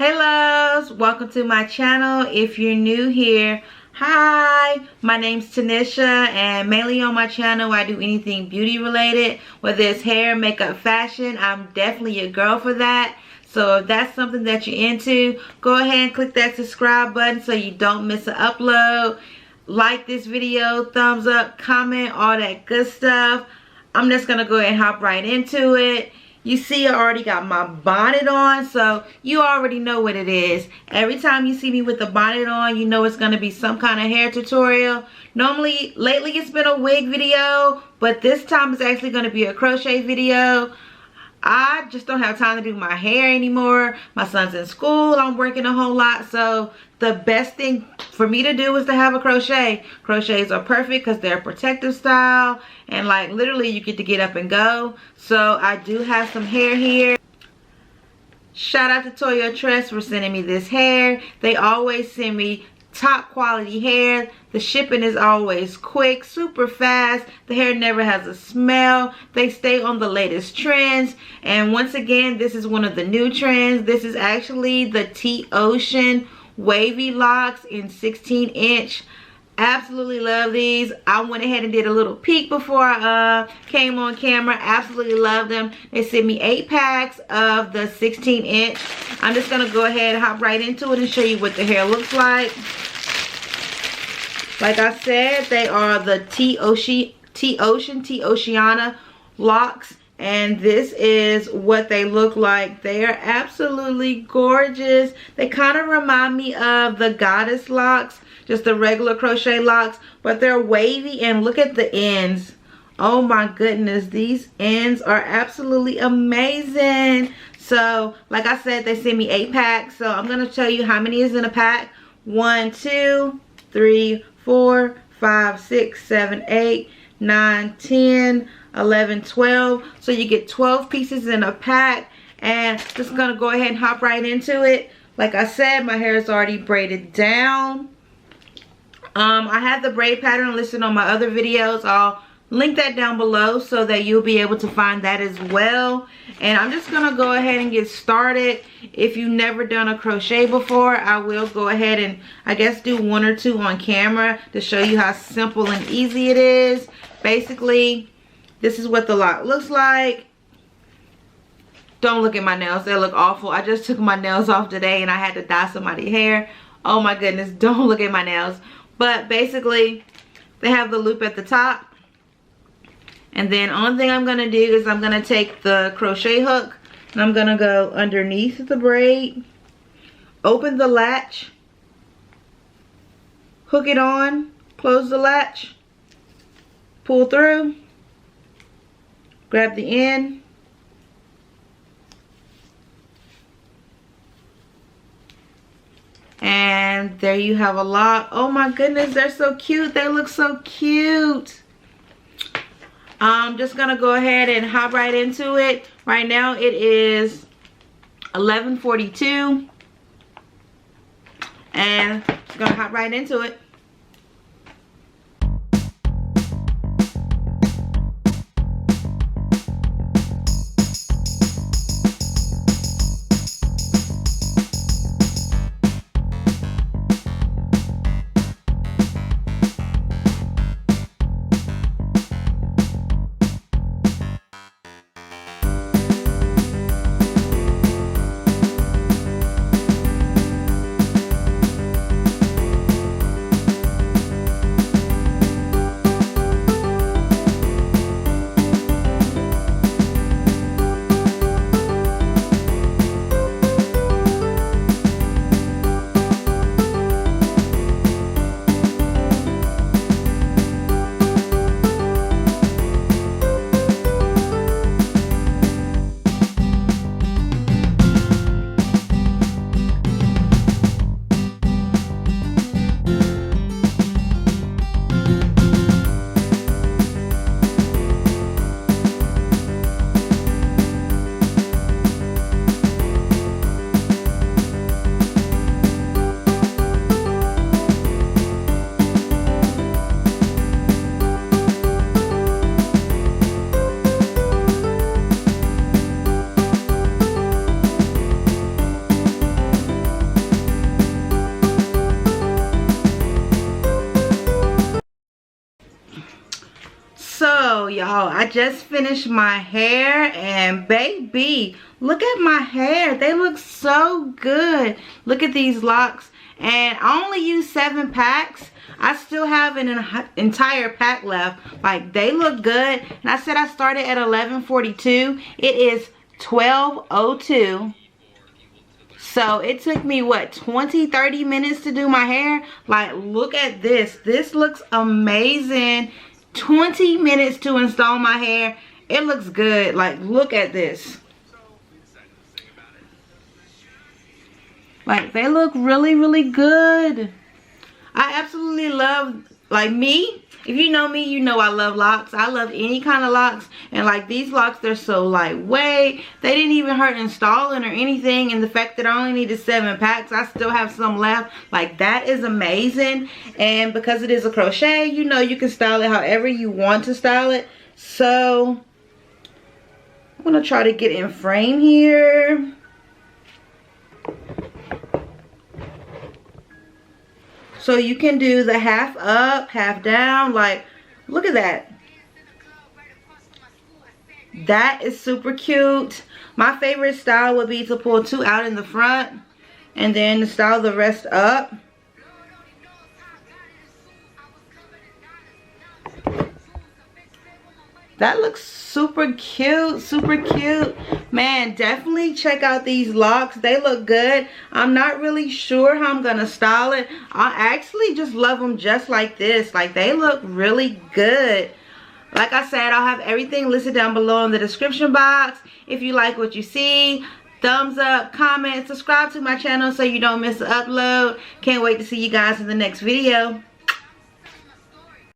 Hey loves, welcome to my channel. If you're new here, hi, my name's Tanisha, and mainly on my channel I do anything beauty related, whether it's hair, makeup, fashion. I'm definitely a girl for that. So if that's something that you're into, go ahead and click that subscribe button so you don't miss an upload. Like this video, thumbs up, comment, all that good stuff. I'm just gonna go ahead and hop right into it. You see I already got my bonnet on, so you already know what it is. Every time you see me with the bonnet on, you know it's going to be some kind of hair tutorial. Normally, lately it's been a wig video, but this time it's actually going to be a crochet video. I just don't have time to do my hair anymore. My son's in school, I'm working a whole lot, so the best thing for me to do is to have a crochet. Crochets are perfect because they're protective style, and like literally you get to get up and go. So I do have some hair here. Shout out to Toyotress for sending me this hair. They always send me top quality hair. The shipping is always quick, super fast. The hair never has a smell. They stay on the latest trends. And once again, this is one of the new trends. This is actually the Toceana Wavy Locs in 16-inch. Absolutely love these. I went ahead and did a little peek before I came on camera. Absolutely love them. They sent me 8 packs of the 16-inch. I'm just going to go ahead and hop right into it and show you what the hair looks like. Like I said, they are the Toceana Locs. And this is what they look like. They are absolutely gorgeous. They kind of remind me of the Goddess Locs, just the regular crochet locks, but they're wavy, and look at the ends. Oh my goodness, these ends are absolutely amazing. So, like I said, they sent me 8 packs. So I'm going to tell you how many is in a pack. 1, 2, 3, 4, 5, 6, 7, 8, 9, 10, 11, 12. So you get 12 pieces in a pack, and just gonna go ahead and hop right into it. Like I said, my hair is already braided down. I have the braid pattern listed on my other videos. I'll link that down below so that you'll be able to find that as well. And I'm just gonna go ahead and get started. If you've never done a crochet before, I will go ahead and I guess do 1 or 2 on camera to show you how simple and easy it is. Basically, this is what the lock looks like. Don't look at my nails, they look awful. I just took my nails off today and I had to dye somebody's hair. Oh my goodness, don't look at my nails. But basically, they have the loop at the top. And then only thing I'm gonna do is I'm gonna take the crochet hook and I'm gonna go underneath the braid, open the latch, hook it on, close the latch, pull through, grab the end, and there you have a lock. Oh my goodness, they're so cute. They look so cute. I'm just gonna go ahead and hop right into it. Right now it is 11:42, and I'm just gonna hop right into it. y'all, I just finished my hair, and baby, look at my hair. They look so good. Look at these locks. And I only used 7 packs. I still have an entire pack left. Like, they look good. And I said I started at 11:42. It is 12:02. So it took me, what, 20-30 minutes to do my hair? Like, look at this. This looks amazing. 20 minutes to install my hair. It looks good. Like, look at this. Like, they look really, really good. I absolutely love, like, me. If you know me, you know I love locks. I love any kind of locks. And like these locks, they're so lightweight. They didn't even hurt installing or anything. And the fact that I only needed 7 packs, I still have some left. Like, that is amazing. And because it is a crochet, you know you can style it however you want to style it. So I'm going to try to get in frame here. So you can do the half up, half down. Like, look at that. That is super cute. My favorite style would be to pull 2 out in the front and then style the rest up. That looks super cute, super cute. Man, definitely check out these locks. They look good. I'm not really sure how I'm gonna style it. I actually just love them just like this. Like, they look really good. Like I said, I'll have everything listed down below in the description box. If you like what you see, thumbs up, comment, subscribe to my channel so you don't miss an upload. Can't wait to see you guys in the next video.